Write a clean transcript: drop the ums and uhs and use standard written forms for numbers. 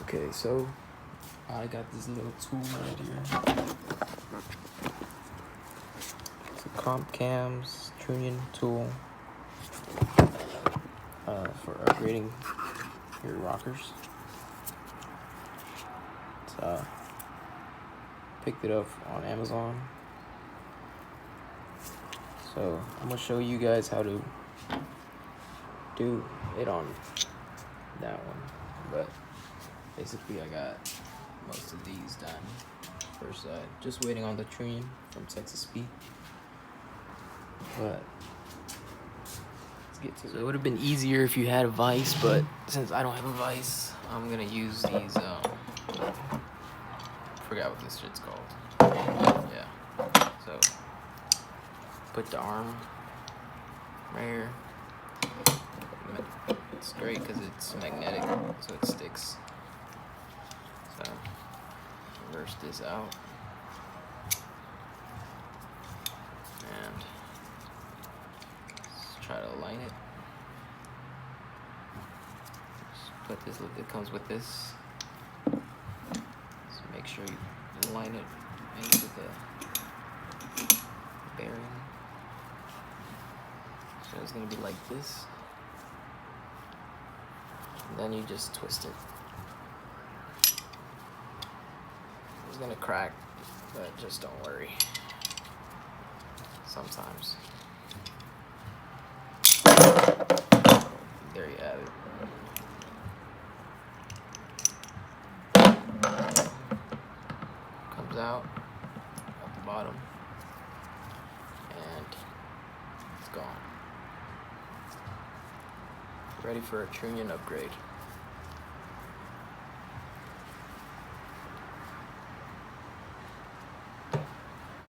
Okay, so I got this little tool right here. It's a comp cams Trunion tool for upgrading your rockers. It's, picked it up on Amazon. So I'm gonna show you guys how to do it on that one. But basically I got most of these done. First side, just waiting on the Trunion from Texas Speed. But let's get to it. So it would have been easier if you had a vise, but since I don't have a vise, I'm gonna use these. Forgot what this shit's called. Yeah. So put the arm right here. It's great because it's magnetic, so it sticks. So reverse this out, and let's try to align it. Just put this. It comes with this. So make sure you align it into the bearing. So it's gonna be like this. And then you just twist it. It's gonna crack, but just don't worry. Sometimes. There you have it. Comes out at the bottom, and it's gone. Ready for a Trunion upgrade.